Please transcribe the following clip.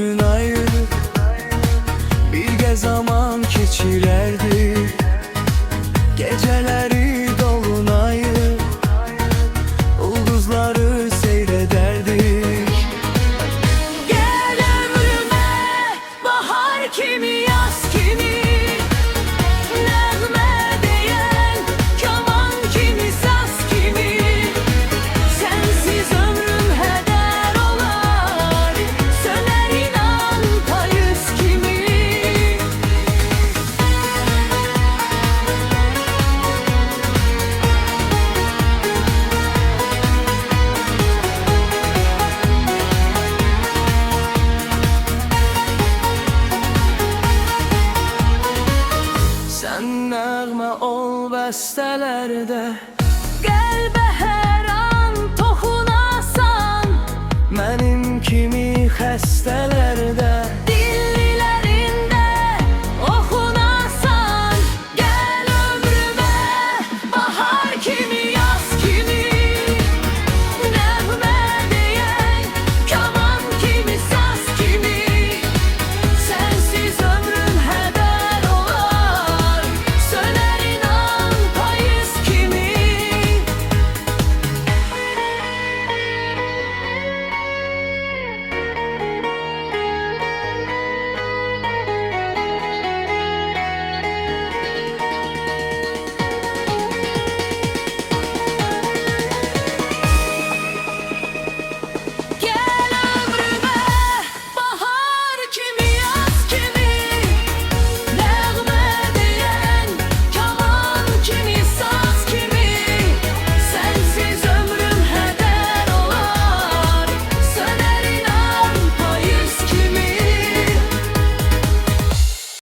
bütün ayı birge zaman keçirerdik. Geceleri dolunayı, ulduzları seyrederdik. Gel ömrüme bahar kimi, yaz kimi, nəğmə deyən kaman kimi, saz kimi. Sensiz ömrüm heder olar, söner inan payız kimi. Sen nəğmə ol bəstələrdə,